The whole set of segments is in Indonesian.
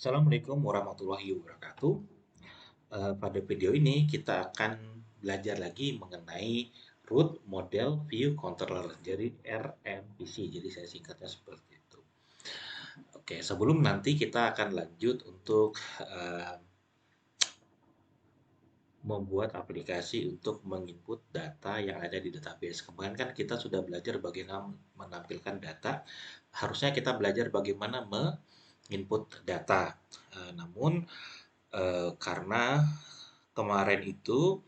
Assalamualaikum warahmatullahi wabarakatuh. Pada video ini kita akan belajar lagi mengenai root model view controller, jadi RMVC. Jadi saya singkatnya seperti itu. Oke, sebelum nanti kita akan lanjut untuk eh, membuat aplikasi untuk menginput data yang ada di database. Kemarin kan kita sudah belajar bagaimana menampilkan data. Harusnya kita belajar bagaimana menginput data. Namun karena kemarin itu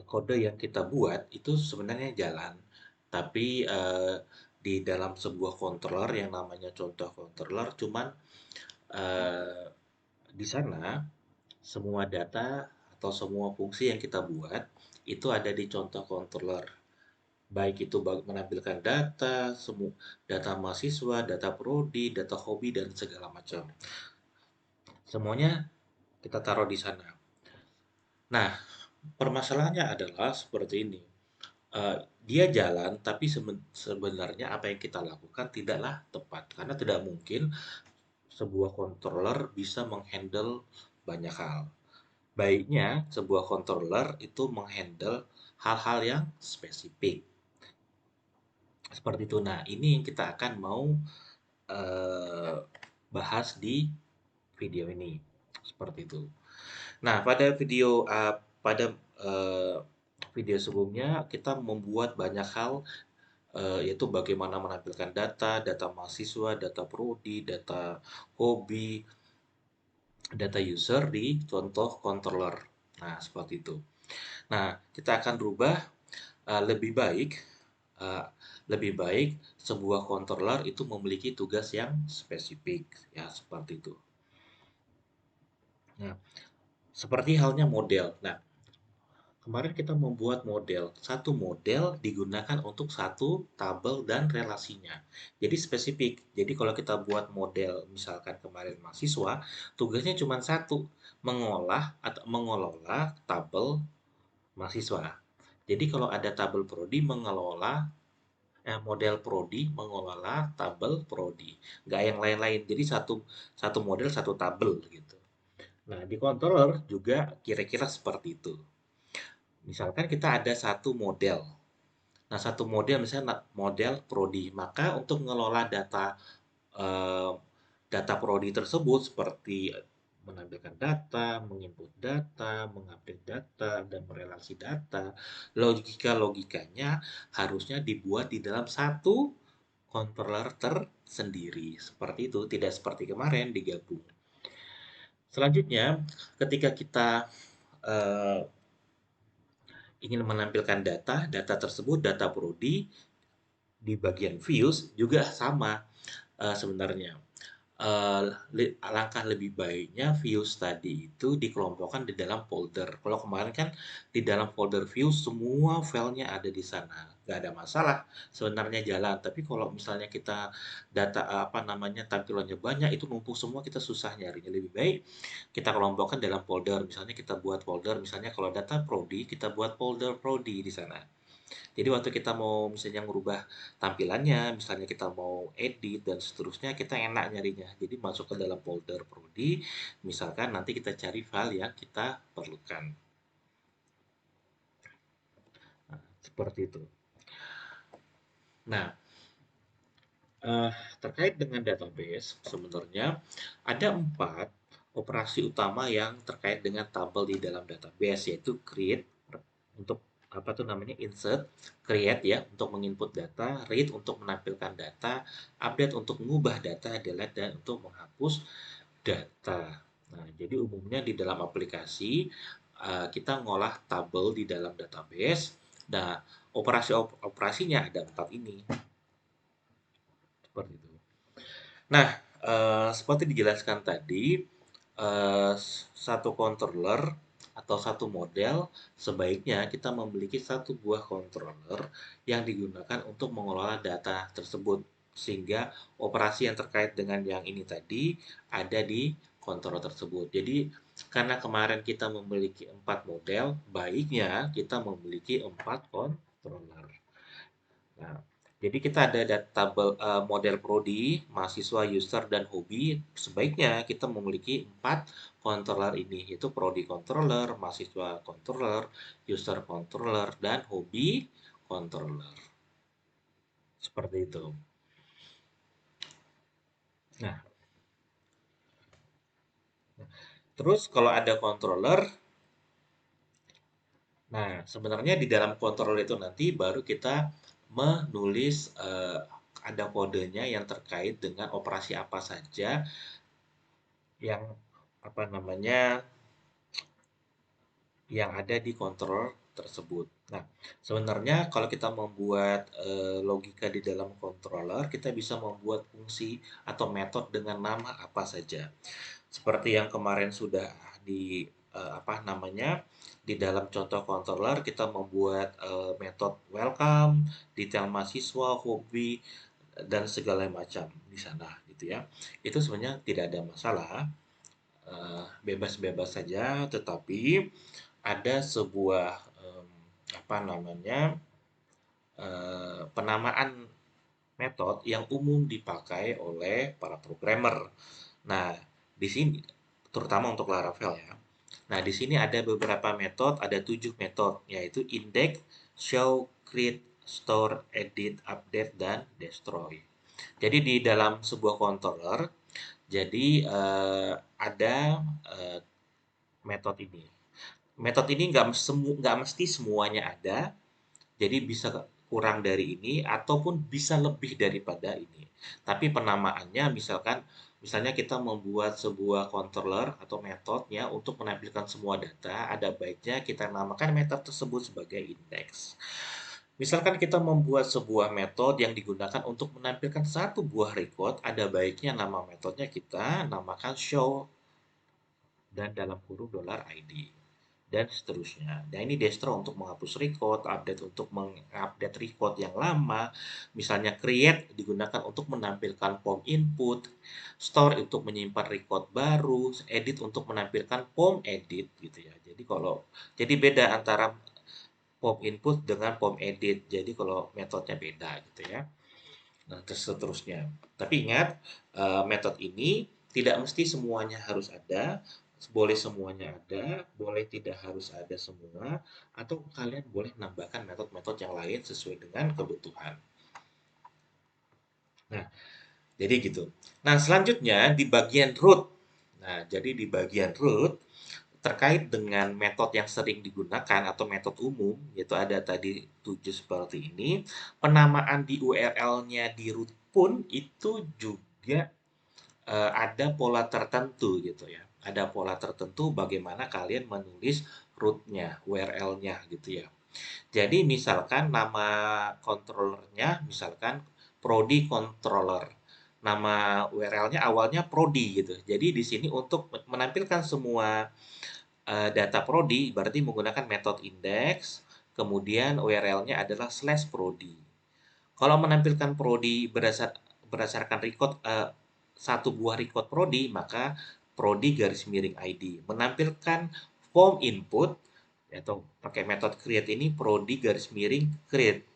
kode yang kita buat itu sebenarnya jalan, tapi di dalam sebuah controller yang namanya contoh controller, cuman eh, di sana semua data atau semua fungsi yang kita buat itu ada di contoh controller. Baik itu menampilkan data, semua data mahasiswa, data prodi, data hobi dan segala macam. Semuanya kita taruh di sana. Nah, permasalahannya adalah seperti ini. Dia jalan, tapi sebenarnya apa yang kita lakukan tidaklah tepat, karena tidak mungkin sebuah controller bisa menghandle banyak hal. Baiknya sebuah controller itu menghandle hal-hal yang spesifik. Seperti itu. Nah, ini yang kita akan mau eh, bahas di video ini. Seperti itu. Nah, pada eh, video sebelumnya kita membuat banyak hal, yaitu bagaimana menampilkan data, data mahasiswa, data prodi, data hobi, data user di contoh controller. Nah, seperti itu. Nah, kita akan rubah eh, lebih baik eh, lebih baik sebuah controller itu memiliki tugas yang spesifik, ya seperti itu. Nah, seperti halnya model. Nah, kemarin kita membuat model. Satu model digunakan untuk satu tabel dan relasinya. Jadi spesifik. Jadi kalau kita buat model, misalkan kemarin mahasiswa, tugasnya cuma satu, mengolah atau mengelola tabel mahasiswa. Jadi kalau ada tabel prodi, model prodi mengelola tabel prodi. Nggak yang lain-lain. Jadi satu satu model satu tabel gitu. Nah, di controller juga kira-kira seperti itu. Misalkan kita ada satu model. Nah, satu model misalnya model prodi, maka untuk mengelola eh, data prodi tersebut seperti menampilkan data, menginput data, mengupdate data, dan merelasi data, logikanya harusnya dibuat di dalam satu controller tersendiri. Seperti itu, tidak seperti kemarin digabung. Selanjutnya, ketika kita eh, ingin menampilkan data tersebut data prodi di bagian views juga sama sebenarnya. Langkah lebih baiknya views tadi itu dikelompokkan di dalam folder. Kalau kemarin kan di dalam folder views semua filenya ada di sana, nggak ada masalah sebenarnya jalan. Tapi kalau misalnya kita data apa namanya tampilannya banyak itu numpuk semua kita susah nyarinya. Lebih baik kita kelompokkan dalam folder. Misalnya kita buat folder, misalnya kalau data prodi kita buat folder prodi di sana. Jadi waktu kita mau misalnya merubah tampilannya, misalnya kita mau edit dan seterusnya, kita enak nyarinya. Jadi masuk ke dalam folder prodi, misalkan nanti kita cari file yang kita perlukan. Nah, seperti itu. Nah, eh, terkait dengan database, sebenarnya ada 4 operasi utama yang terkait dengan tabel di dalam database, yaitu create untuk apa tuh namanya insert, create ya untuk menginput data, read untuk menampilkan data, update untuk mengubah data, delete dan untuk menghapus data. Nah, jadi umumnya di dalam aplikasi kita ngolah tabel di dalam database. Nah, operasinya ada 4 ini. Seperti itu. Nah, seperti dijelaskan tadi, satu controller atau satu model sebaiknya kita memiliki satu buah controller yang digunakan untuk mengelola data tersebut sehingga operasi yang terkait dengan yang ini tadi ada di controller tersebut. Jadi karena kemarin kita memiliki 4 model, baiknya kita memiliki 4 controller. Nah, Jadi kita ada tabel model prodi, mahasiswa, user, dan hobi. Sebaiknya kita memiliki 4 controller ini, yaitu prodi controller, mahasiswa controller, user controller, dan hobi controller. Seperti itu. Nah, terus kalau ada controller, nah sebenarnya di dalam controller itu nanti baru kita menulis ada kodenya yang terkait dengan operasi apa saja yang apa namanya yang ada di controller tersebut. Nah, sebenarnya kalau kita membuat logika di dalam controller, kita bisa membuat fungsi atau metode dengan nama apa saja. Seperti yang kemarin sudah di apa namanya di dalam contoh controller kita membuat metode welcome, detail mahasiswa, hobi dan segala macam di sana gitu ya. Itu sebenarnya tidak ada masalah, bebas-bebas saja, tetapi ada sebuah apa namanya penamaan metode yang umum dipakai oleh para programmer. Nah, di sini terutama untuk Laravel ya. Nah, di sini ada beberapa metode, ada 7 metode, yaitu index, show, create, store, edit, update, dan destroy. Jadi di dalam sebuah controller, jadi ada eh, metode ini. Metode ini nggak mesti semuanya ada, jadi bisa kurang dari ini ataupun bisa lebih daripada ini. Tapi penamaannya misalnya kita membuat sebuah controller atau metodenya untuk menampilkan semua data, ada baiknya kita namakan metode tersebut sebagai index. Misalkan kita membuat sebuah metode yang digunakan untuk menampilkan satu buah record, ada baiknya nama metodenya kita namakan show dan dalam kurung $id dan seterusnya. Dan ini destro untuk menghapus record, update untuk mengupdate record yang lama, misalnya create digunakan untuk menampilkan form input, store untuk menyimpan record baru, edit untuk menampilkan form edit gitu ya. Jadi beda antara form input dengan form edit. Jadi kalau metodenya beda gitu ya. Nah, seterusnya. Tapi ingat, metode ini tidak mesti semuanya harus ada, boleh semuanya ada, boleh tidak harus ada semua, atau kalian boleh menambahkan metode-metode yang lain sesuai dengan kebutuhan. Nah, jadi gitu. Nah, selanjutnya di bagian root. Nah, jadi di bagian root terkait dengan metode yang sering digunakan atau metode umum, yaitu ada tadi 7 seperti ini, penamaan di URL-nya di root pun itu juga ada pola tertentu gitu ya. Ada pola tertentu bagaimana kalian menulis root-nya, URL-nya gitu ya. Jadi misalkan nama controllernya misalkan prodi controller. Nama URL-nya awalnya prodi gitu. Jadi di sini untuk menampilkan semua data prodi berarti menggunakan metode index, kemudian URL-nya adalah /prodi. Kalau menampilkan prodi berdasarkan record satu buah record prodi, maka prodi garis miring ID. Menampilkan form input atau pakai metode create ini prodi garis miring create.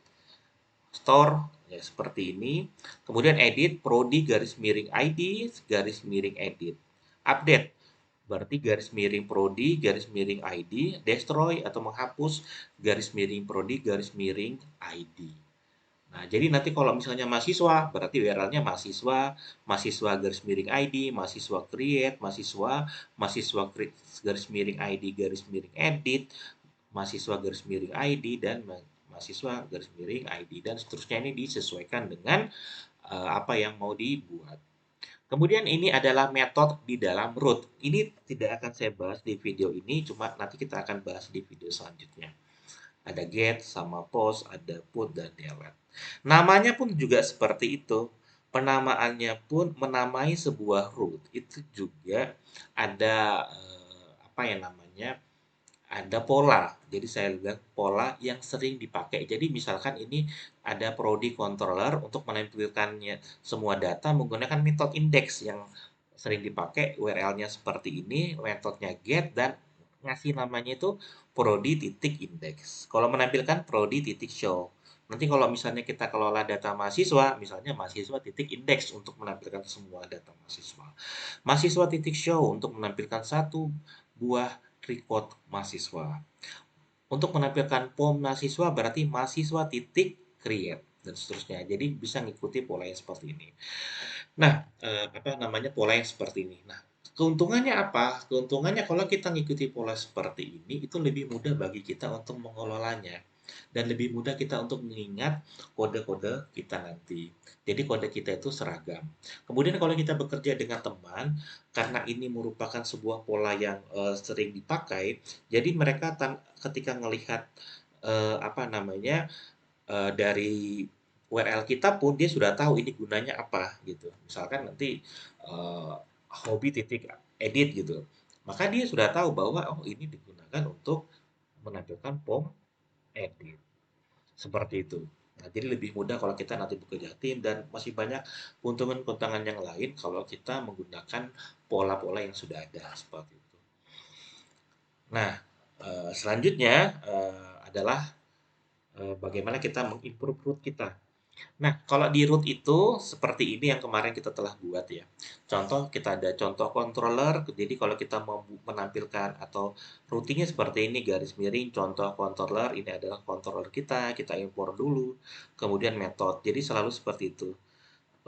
Store ya seperti ini. Kemudian edit prodi garis miring ID garis miring edit. Update berarti garis miring prodi garis miring ID, destroy atau menghapus garis miring prodi garis miring ID. Nah, jadi nanti kalau misalnya mahasiswa, berarti URL-nya mahasiswa, mahasiswa garis miring ID, mahasiswa create, mahasiswa garis miring ID, garis miring edit, mahasiswa garis miring ID, dan mahasiswa garis miring ID, dan seterusnya ini disesuaikan dengan apa yang mau dibuat. Kemudian ini adalah metode di dalam root. Ini tidak akan saya bahas di video ini, cuma nanti kita akan bahas di video selanjutnya. Ada get sama post, ada put dan delete. Namanya pun juga seperti itu. Penamaannya pun menamai sebuah root itu juga ada apa ya namanya? Ada pola. Jadi saya bilang pola yang sering dipakai. Jadi misalkan ini ada prodi controller untuk menampilkannya semua data menggunakan metode index yang sering dipakai URL-nya seperti ini, metodenya get dan ngasih namanya itu prodi titik index. Kalau menampilkan prodi titik show. Nanti kalau misalnya kita kelola data mahasiswa, misalnya mahasiswa titik indeks untuk menampilkan semua data mahasiswa. Mahasiswa titik show untuk menampilkan satu buah record mahasiswa. Untuk menampilkan form mahasiswa berarti mahasiswa titik create dan seterusnya. Jadi bisa ngikuti pola yang seperti ini. Nah, apa namanya, pola yang seperti ini. Nah, keuntungannya apa? Keuntungannya kalau kita ngikuti pola seperti ini, itu lebih mudah bagi kita untuk mengelolanya. Dan lebih mudah kita untuk mengingat kode-kode kita nanti. Jadi kode kita itu seragam. Kemudian kalau kita bekerja dengan teman, karena ini merupakan sebuah pola yang sering dipakai, jadi mereka ketika melihat apa namanya dari URL kita pun dia sudah tahu ini gunanya apa gitu. Misalkan nanti eh, hobi titik edit gitu. Maka dia sudah tahu bahwa oh ini digunakan untuk menampilkan form edit. Seperti itu. Nah, jadi lebih mudah kalau kita nanti bekerja tim dan masih banyak keuntungan-keuntungan yang lain kalau kita menggunakan pola-pola yang sudah ada seperti itu. Nah, selanjutnya adalah bagaimana kita mengimprove root kita. Nah, kalau di root itu seperti ini yang kemarin kita telah buat ya. Contoh, kita ada contoh controller. Jadi kalau kita mau menampilkan atau routingnya seperti ini, garis miring, contoh controller. Ini adalah controller kita impor dulu. Kemudian method. Jadi selalu seperti itu.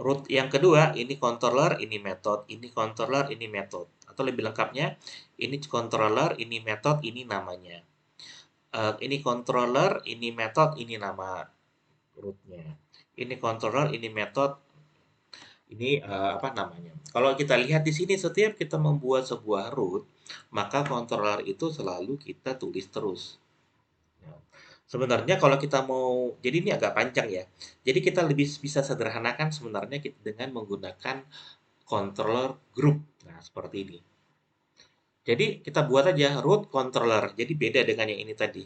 Root yang kedua, ini controller, ini method. Ini controller, ini method. Atau lebih lengkapnya, ini controller, ini method, ini namanya. Ini controller, ini method, ini nama rootnya. Ini controller, ini method, ini apa namanya. Kalau kita lihat di sini setiap kita membuat sebuah root, maka controller itu selalu kita tulis terus. Ya. Sebenarnya kalau kita mau, jadi ini agak panjang ya. Jadi kita lebih bisa sederhanakan sebenarnya dengan menggunakan controller group. Nah, seperti ini. Jadi kita buat aja root controller. Jadi beda dengan yang ini tadi.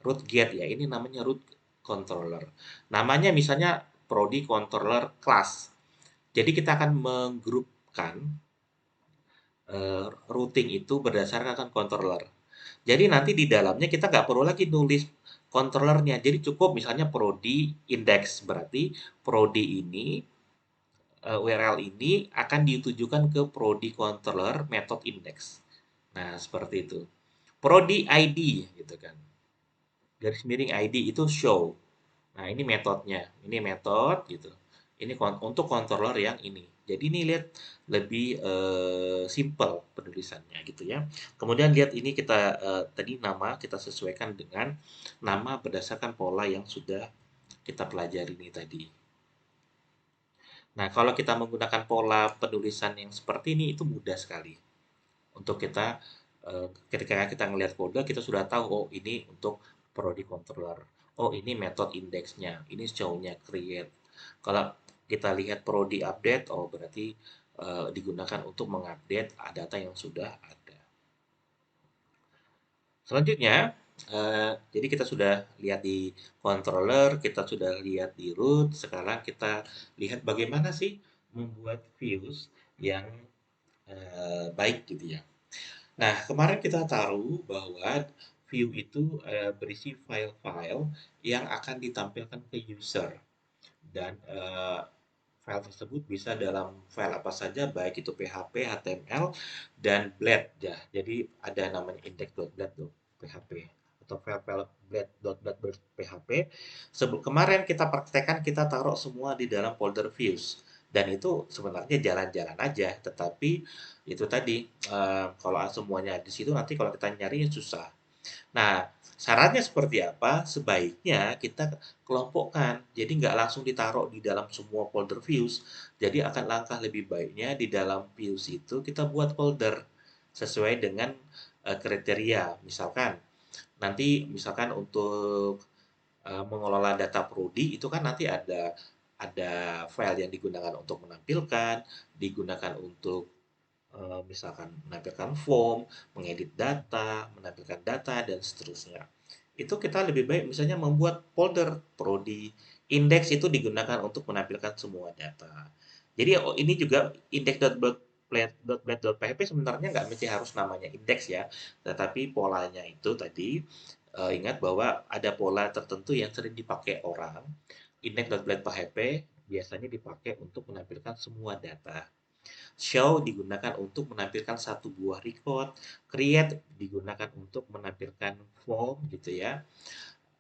Root get ya. Ini namanya root controller. Namanya misalnya prodi controller class. Jadi kita akan menggrupkan routing itu berdasarkan controller. Jadi nanti di dalamnya kita nggak perlu lagi nulis controllernya. Jadi cukup misalnya prodi index berarti prodi ini URL ini akan ditujukan ke prodi controller method index. Nah, seperti itu. Prodi ID gitu kan. Garis miring ID itu show. Nah, ini metodenya. Ini metode gitu. Ini untuk controller yang ini. Jadi ini lihat lebih simple penulisannya gitu ya. Kemudian lihat ini kita tadi nama kita sesuaikan dengan nama berdasarkan pola yang sudah kita pelajari ini tadi. Nah, kalau kita menggunakan pola penulisan yang seperti ini itu mudah sekali untuk kita ketika kita melihat kode kita sudah tahu oh ini untuk prodi controller. Oh, ini metode indeksnya, ini show-nya create. Kalau kita lihat prodi update, oh berarti digunakan untuk mengupdate data yang sudah ada. Selanjutnya, jadi kita sudah lihat di controller, kita sudah lihat di root, sekarang kita lihat bagaimana sih membuat views yang baik gitu ya. Nah, kemarin kita tahu bahwa view itu berisi file-file yang akan ditampilkan ke user dan file tersebut bisa dalam file apa saja baik itu PHP, HTML dan blade ya. Jadi ada namanya index.blade.php atau file-file blade.blade.php. Kemarin kita praktekkan kita taruh semua di dalam folder views dan itu sebenarnya jalan-jalan aja, tetapi itu tadi kalau semuanya di situ nanti kalau kita nyarinya susah. Nah, syaratnya seperti apa? Sebaiknya kita kelompokkan. Jadi nggak langsung ditaruh di dalam semua folder views. Jadi akan langkah lebih baiknya di dalam views itu kita buat folder sesuai dengan kriteria. Misalkan nanti misalkan untuk mengelola data prodi itu kan nanti ada file yang digunakan untuk menampilkan, digunakan untuk misalkan menampilkan form, mengedit data, menampilkan data, dan seterusnya. Itu kita lebih baik misalnya membuat folder prodi. Indeks itu digunakan untuk menampilkan semua data. Jadi oh, ini juga index.blade.php sebenarnya nggak mesti harus namanya indeks ya, tetapi polanya itu tadi ingat bahwa ada pola tertentu yang sering dipakai orang. Index.php biasanya dipakai untuk menampilkan semua data. Show digunakan untuk menampilkan satu buah record. Create digunakan untuk menampilkan form gitu ya.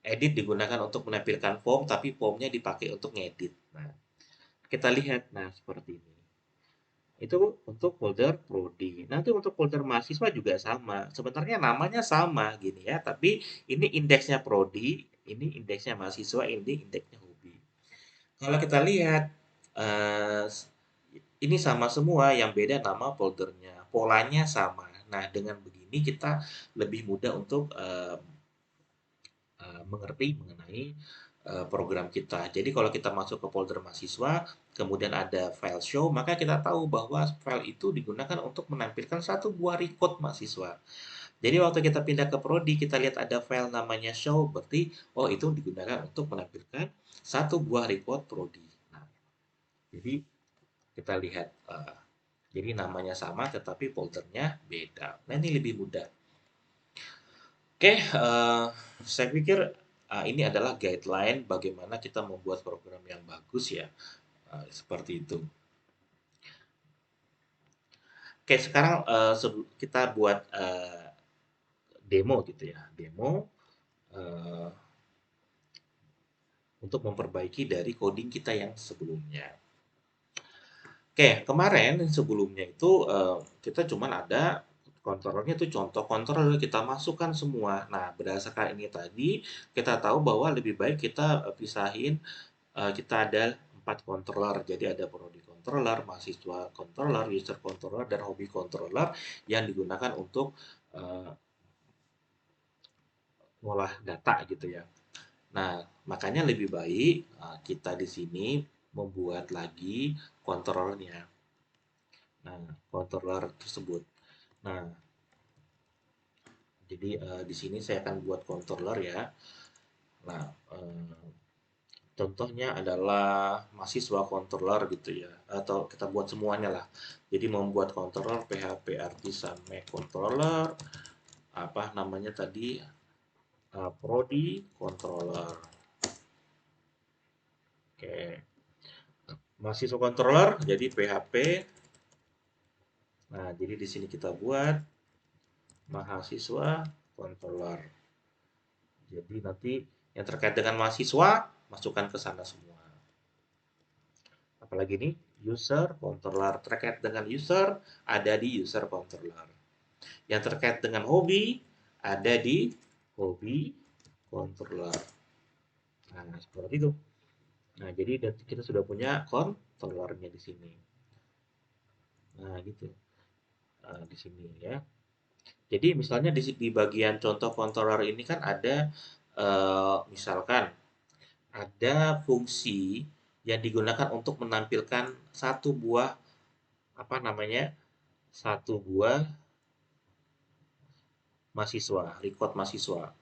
Edit digunakan untuk menampilkan form, tapi formnya dipakai untuk ngedit. Nah, kita lihat, nah seperti ini. Itu untuk folder prodi. Nanti untuk folder mahasiswa juga sama. Sebenarnya namanya sama gini ya, tapi ini indeksnya prodi, ini indeksnya mahasiswa, ini indeksnya hobi. Kalau kita lihat, eh, ini sama semua, yang beda nama foldernya, polanya sama. Nah, dengan begini kita lebih mudah untuk mengerti mengenai program kita. Jadi kalau kita masuk ke folder mahasiswa, kemudian ada file show, maka kita tahu bahwa file itu digunakan untuk menampilkan satu buah record mahasiswa. Jadi waktu kita pindah ke prodi, kita lihat ada file namanya show, berarti oh itu digunakan untuk menampilkan satu buah record prodi. Nah, jadi kita lihat, jadi namanya sama tetapi foldernya beda. Nah ini lebih mudah. Oke, saya pikir ini adalah guideline bagaimana kita membuat program yang bagus ya, seperti itu. Oke, sekarang kita buat demo gitu ya, demo uh, untuk memperbaiki dari coding kita yang sebelumnya. Oke, kemarin sebelumnya itu kita cuman ada kontrolnya itu contoh kontrol kita masukkan semua. Nah, berdasarkan ini tadi kita tahu bahwa lebih baik kita pisahin. Kita ada 4 controller, jadi ada prodi controller, mahasiswa controller, user controller, dan hobi controller yang digunakan untuk uh, ngolah data gitu ya. Nah, makanya lebih baik kita di sini membuat lagi controllernya. Nah, controller tersebut. Nah, jadi di sini saya akan buat controller ya. Nah, contohnya adalah mahasiswa controller gitu ya, atau kita buat semuanya lah. Jadi membuat controller PHP Artisan Make Controller, apa namanya tadi, Prodi Controller. Oke, mahasiswa controller jadi PHP. Nah, jadi di sini kita buat mahasiswa controller. Jadi nanti yang terkait dengan mahasiswa masukkan ke sana semua. Apalagi nih user controller, terkait dengan user ada di user controller. Yang terkait dengan hobi ada di hobi controller. Nah, seperti itu. Nah, jadi kita sudah punya controllernya di sini. Nah, gitu. Di sini ya. Jadi misalnya di bagian contoh controller ini kan ada misalkan ada fungsi yang digunakan untuk menampilkan satu buah apa namanya, satu buah mahasiswa, record mahasiswa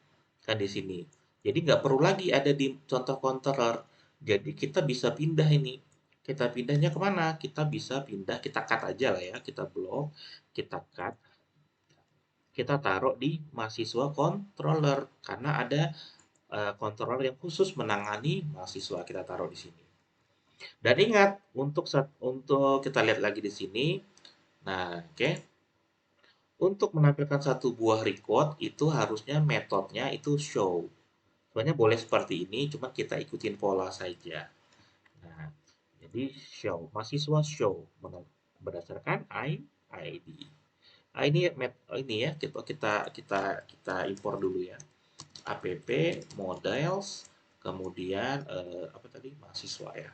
kan di sini. Jadi nggak perlu lagi ada di contoh controller. Jadi kita bisa pindah ini. Kita pindahnya kemana? Kita bisa pindah, kita cut aja lah ya, kita blok, kita cut, kita taruh di mahasiswa controller karena ada controller yang khusus menangani mahasiswa, kita taruh di sini. Dan ingat untuk kita lihat lagi di sini. Nah, oke. Untuk menampilkan satu buah record itu harusnya metodenya itu show. Sebenarnya boleh seperti ini, cuma kita ikutin pola saja. Nah, jadi show, mahasiswa show berdasarkan ID. Nah, ini ya kita impor dulu ya. App models kemudian apa tadi mahasiswa ya.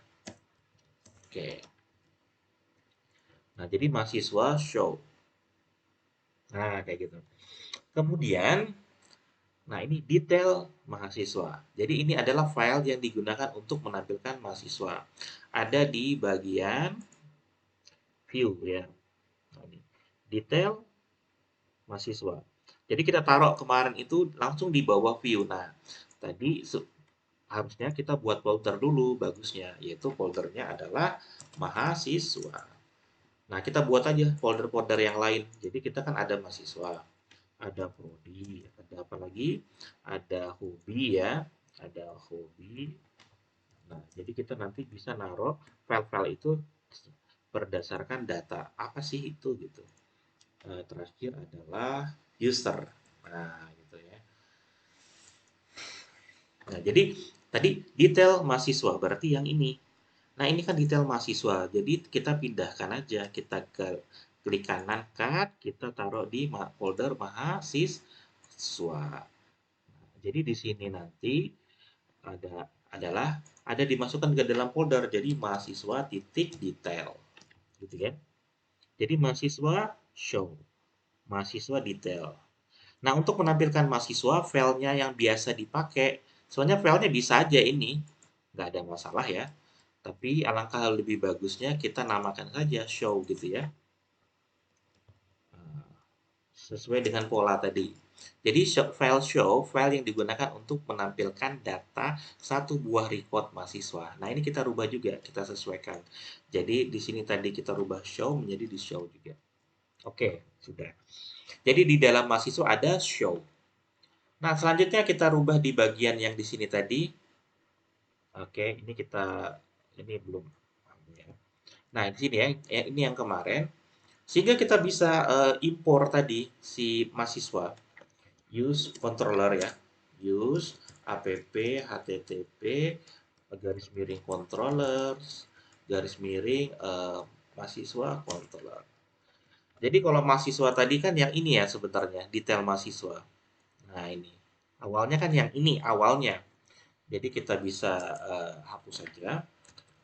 Oke. Nah, jadi mahasiswa show. Nah, kayak gitu. Kemudian, nah ini detail mahasiswa. Jadi ini adalah file yang digunakan untuk menampilkan mahasiswa. Ada di bagian view ya. Nah, ini. Detail mahasiswa. Jadi kita taruh kemarin itu langsung di bawah view. Nah, tadi harusnya kita buat folder dulu bagusnya, yaitu foldernya adalah mahasiswa. Nah, kita buat aja folder-folder yang lain. Jadi kita kan ada mahasiswa, ada prodi, ada apa lagi? Ada hobi ya, ada hobi. Nah, jadi kita nanti bisa naruh file-file itu berdasarkan data apa sih itu gitu. Terakhir adalah user. Nah, gitu ya. Nah, jadi tadi detail mahasiswa berarti yang ini. Nah, ini kan detail mahasiswa. Jadi kita pindahkan aja, kita ke klik kanan cut, kita taruh di folder mahasiswa. Jadi di sini nanti ada ada dimasukkan ke dalam folder. Jadi mahasiswa titik detail, gitu kan? Jadi mahasiswa show, mahasiswa detail. Nah, untuk menampilkan mahasiswa, filenya yang biasa dipakai, soalnya filenya bisa aja ini, nggak ada masalah ya. Tapi alangkah lebih bagusnya kita namakan saja show gitu ya. Nah, sesuai dengan pola tadi. Jadi file yang digunakan untuk menampilkan data satu buah record mahasiswa. Nah, ini kita rubah juga, kita sesuaikan. Jadi di sini tadi kita rubah show menjadi di show juga. Oke, sudah. Jadi di dalam mahasiswa ada show. Nah, selanjutnya kita rubah di bagian yang di sini tadi. Oke, ini belum. Ya. Nah, di sini ya, ini yang kemarin. Sehingga kita bisa impor tadi si mahasiswa. Use controller ya. Use app http garis miring controllers garis miring mahasiswa controller. Jadi kalau mahasiswa tadi kan yang ini ya sebenarnya detail mahasiswa. Nah ini awalnya kan yang ini awalnya. Jadi kita bisa hapus saja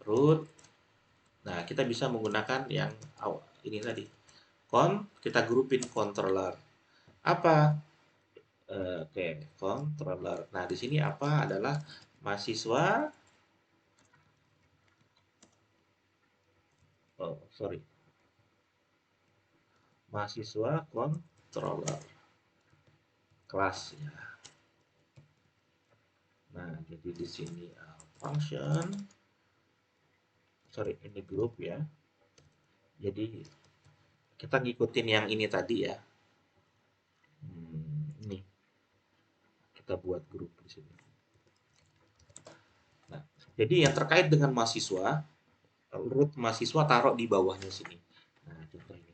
root. Nah kita bisa menggunakan yang ini tadi. Kita grupin controller. Apa? Oke, controller. Nah, di sini apa adalah mahasiswa. Oh, sorry. Mahasiswa controller kelas ya. Nah, jadi di sini function. Sorry, ini group ya. Jadi kita ngikutin yang ini tadi ya. Ini kita buat grup di sini. Nah, jadi yang terkait dengan mahasiswa, root mahasiswa taruh di bawahnya sini. Nah, contoh ini.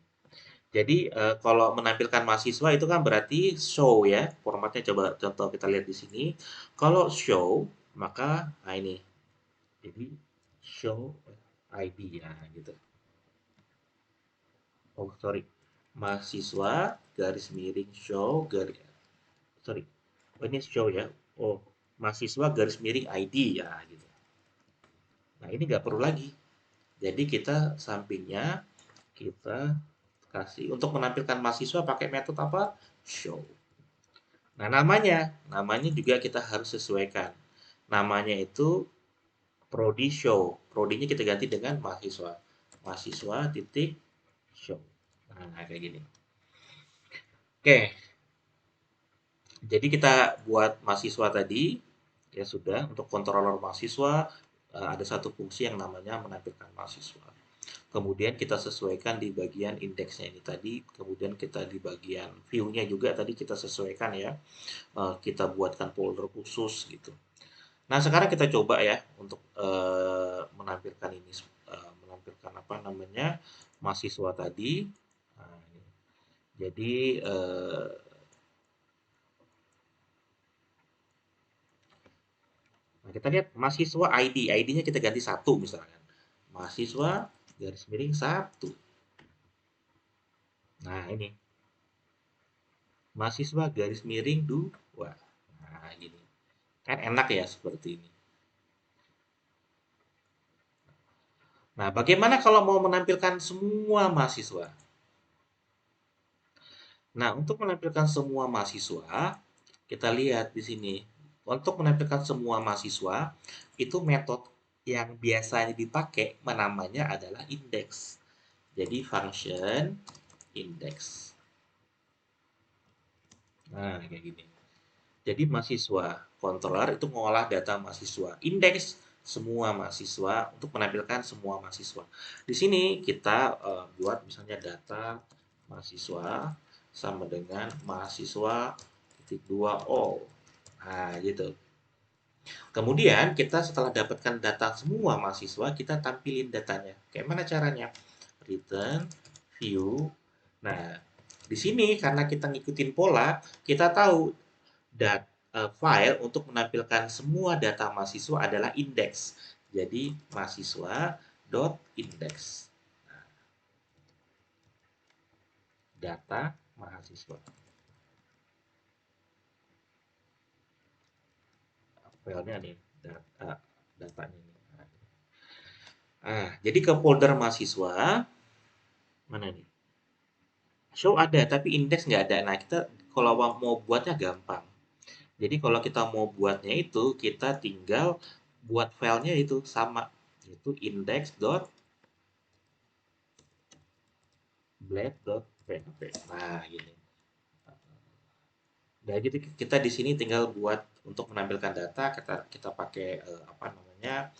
Jadi kalau menampilkan mahasiswa itu kan berarti show ya. Formatnya coba contoh kita lihat di sini. Kalau show maka nah ini. Jadi show ID ya gitu. Oh, sorry. Mahasiswa garis miring show garis sorry. Oh, ini show ya. Oh, mahasiswa garis miring ID ya gitu. Nah, ini nggak perlu lagi. Jadi kita sampingnya kita kasih untuk menampilkan mahasiswa pakai metode apa? Show. Nah, namanya juga kita harus sesuaikan. Namanya itu prodi show. Prodinya kita ganti dengan mahasiswa. Mahasiswa titik show. Nah, kayak gini. Oke, jadi kita buat mahasiswa tadi ya sudah untuk controller mahasiswa ada satu fungsi yang namanya menampilkan mahasiswa. Kemudian kita sesuaikan di bagian indeksnya ini tadi, kemudian kita di bagian view-nya juga tadi kita sesuaikan ya. Kita buatkan folder khusus gitu. Nah, sekarang kita coba ya untuk menampilkan ini menampilkan apa namanya mahasiswa tadi. Nah, jadi nah kita lihat mahasiswa ID-nya kita ganti satu misalkan. Mahasiswa garis miring satu. Nah, ini mahasiswa garis miring dua. Nah, gini. Kan enak ya seperti ini. Nah, bagaimana kalau mau menampilkan semua mahasiswa? Nah, untuk menampilkan semua mahasiswa, kita lihat di sini. Untuk menampilkan semua mahasiswa, itu metode yang biasanya dipakai namanya adalah index. Jadi function index. Nah, kayak gini. Jadi mahasiswa controller itu mengolah data mahasiswa. Indeks semua mahasiswa untuk menampilkan semua mahasiswa. Di sini kita buat misalnya data mahasiswa. sama dengan mahasiswa titik 2 all. Nah, gitu. Kemudian kita setelah dapatkan data semua mahasiswa, kita tampilin datanya. Kayak mana caranya? Return, view. Nah, di sini karena kita ngikutin pola, kita tahu file untuk menampilkan semua data mahasiswa adalah index. Jadi mahasiswa dot index. Data mahasiswa. Filenya nih, datanya nih. Jadi ke folder mahasiswa, mana nih? Show ada, tapi index nggak ada. Nah, kita kalau mau buatnya gampang. Jadi kalau kita mau buatnya itu, kita tinggal buat filenya itu sama, yaitu index.blade.php. Nah, gini. Nah, jadi kita di sini tinggal buat untuk menampilkan data, kita pakai apa namanya?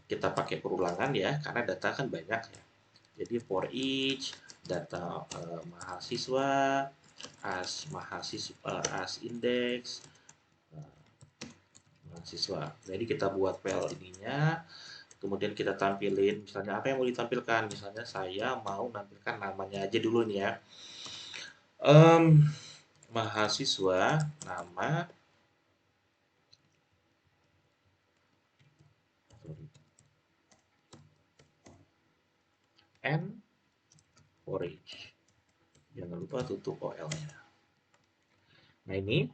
Kita pakai perulangan ya, karena data kan banyak ya. Jadi for each data mahasiswa as index mahasiswa. Jadi kita buat file ininya, kemudian kita tampilin misalnya apa yang mau ditampilkan. Misalnya saya mau menampilkan namanya aja dulu nih ya. Mahasiswa nama and forage. Jangan lupa tutup OL-nya. Nah ini,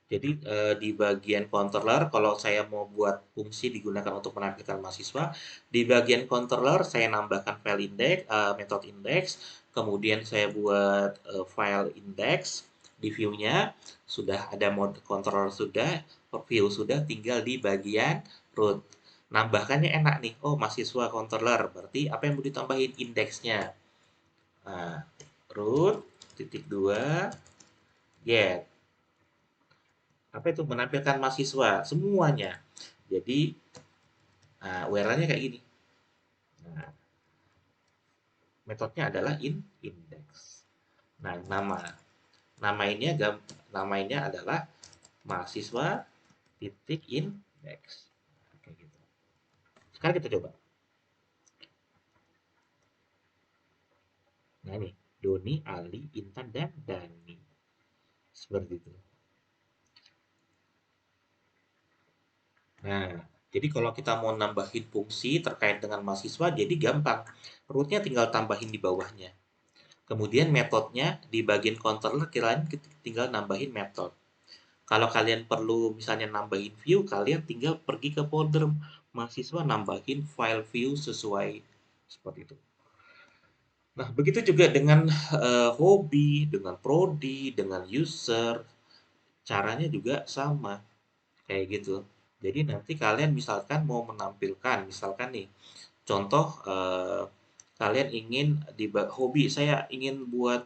jadi di bagian controller, kalau saya mau buat fungsi digunakan untuk menampilkan mahasiswa, di bagian controller saya nambahkan file index, method index, kemudian saya buat file index di view-nya, sudah ada mode controller sudah, view sudah, tinggal di bagian root. Nambahkannya enak nih, oh mahasiswa controller, berarti apa yang mau ditambahin indeksnya. Nah, root titik 2 get. Apa itu menampilkan mahasiswa semuanya. Jadi URL-nya kayak gini. Nah, metodenya adalah index. Nah, nama ini adalah mahasiswa titik index. Kayak gitu. Sekarang kita coba. Nah ini Doni, Ali, Intan, dan Dani. Seperti itu. Nah, jadi kalau kita mau nambahin fungsi terkait dengan mahasiswa, jadi gampang. Rootnya tinggal tambahin di bawahnya. Kemudian metodenya di bagian controller kalian tinggal nambahin metode. Kalau kalian perlu misalnya nambahin view, kalian tinggal pergi ke folder mahasiswa nambahin file view sesuai seperti itu. Nah, begitu juga dengan hobi, dengan prodi, dengan user, caranya juga sama kayak gitu. Jadi nanti kalian misalkan mau menampilkan, misalkan nih, contoh kalian ingin di hobi, saya ingin buat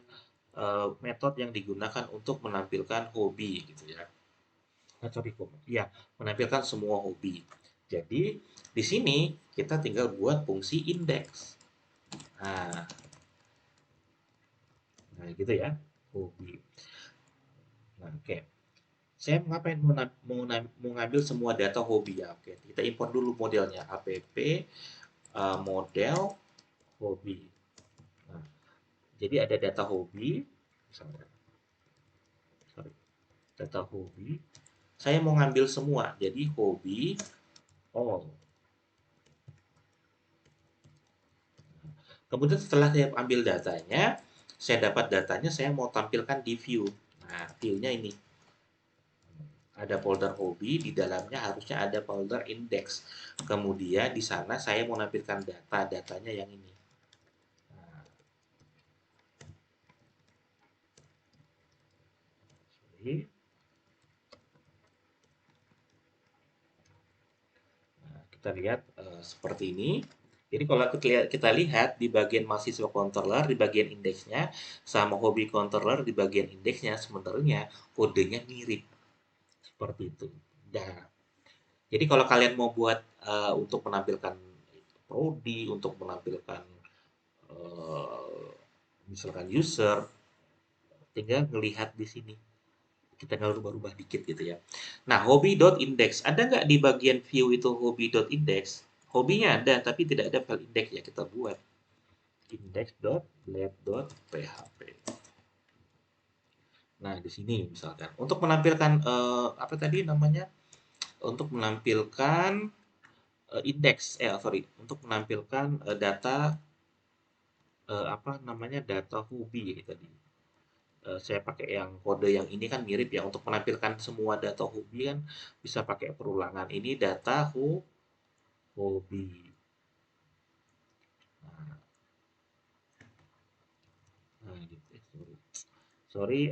metode yang digunakan untuk menampilkan hobi gitu ya. Sorry, ya, menampilkan semua hobi. Jadi di sini kita tinggal buat fungsi indeks. Nah, nah gitu ya, hobi. Nah, oke. Saya ngapain mau ngambil semua data hobi ya? Oke, kita import dulu modelnya app model hobi. Nah, jadi ada data hobi, misalnya, sorry, data hobi. Saya mau ngambil semua, jadi hobi all. Kemudian setelah saya ambil datanya, saya dapat datanya, saya mau tampilkan di view. Nah, view-nya ini. Ada folder hobi, di dalamnya harusnya ada folder index. Kemudian di sana saya mau menampilkan datanya yang ini. Nah, kita lihat seperti ini. Jadi kalau kita lihat di bagian mahasiswa controller di bagian indeksnya sama hobi controller di bagian indeksnya sebenarnya kodenya mirip seperti itu. Nah, jadi kalau kalian mau buat untuk menampilkan prodi, untuk menampilkan misalkan user, tinggal ngelihat di sini. Kita tinggal rubah-rubah dikit gitu ya. Nah, hobi.index. Ada nggak di bagian view itu hobi.index? Hobinya ada, tapi tidak ada file index ya kita buat. Index.lab.php. Nah, di sini misalkan untuk menampilkan apa tadi namanya? Untuk menampilkan indeks sorry, untuk menampilkan data apa namanya? Data hobi tadi. Saya pakai yang kode yang ini kan mirip ya untuk menampilkan semua data hobi kan bisa pakai perulangan. Ini data hobi. Nah, nah gitu. Sorry,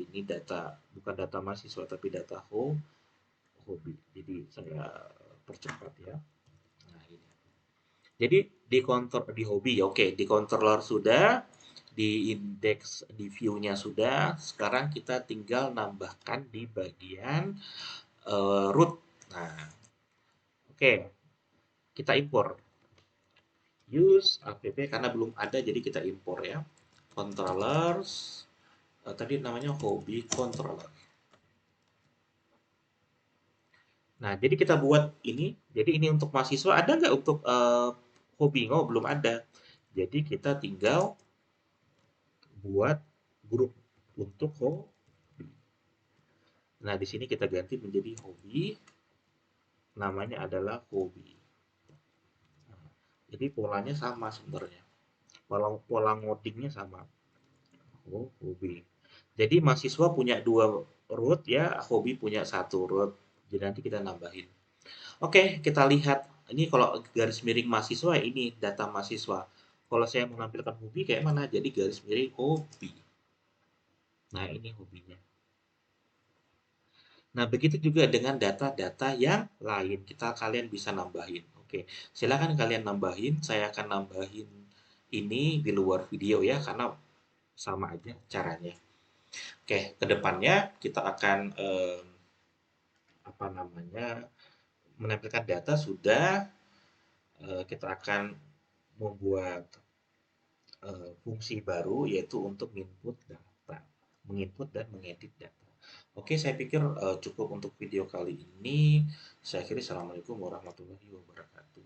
ini data bukan data mahasiswa tapi data hobi. Jadi saya percepat ya. Nah, ini. Jadi di kontrol di hobi ya oke, di controller sudah, di indeks di view-nya sudah. Sekarang kita tinggal nambahkan di bagian root. Nah, oke, kita impor. Use app karena belum ada jadi kita impor ya. Controllers tadi namanya hobi controller. Nah, jadi kita buat ini. Jadi ini untuk mahasiswa ada nggak untuk hobi? Oh, belum ada. Jadi kita tinggal buat grup untuk hobi. Nah, di sini kita ganti menjadi hobi. Namanya adalah hobi. Nah, jadi polanya sama sebenarnya. Pola ngodingnya sama. Oh, hobi. Jadi mahasiswa punya dua root ya, hobi punya satu root. Jadi nanti kita nambahin. Oke, kita lihat. Ini kalau garis miring mahasiswa ini data mahasiswa. Kalau saya menampilkan hobi kayak mana? Jadi garis miring hobi. Nah, ini hobinya. Nah, begitu juga dengan data-data yang lain. Kalian bisa nambahin. Oke, silakan kalian nambahin. Saya akan nambahin ini di luar video ya, karena sama aja caranya. Oke, kedepannya kita akan apa namanya menampilkan data sudah. Kita akan membuat fungsi baru yaitu untuk input data, menginput dan mengedit data. Oke, saya pikir cukup untuk video kali ini. Saya akhiri. Assalamualaikum warahmatullahi wabarakatuh.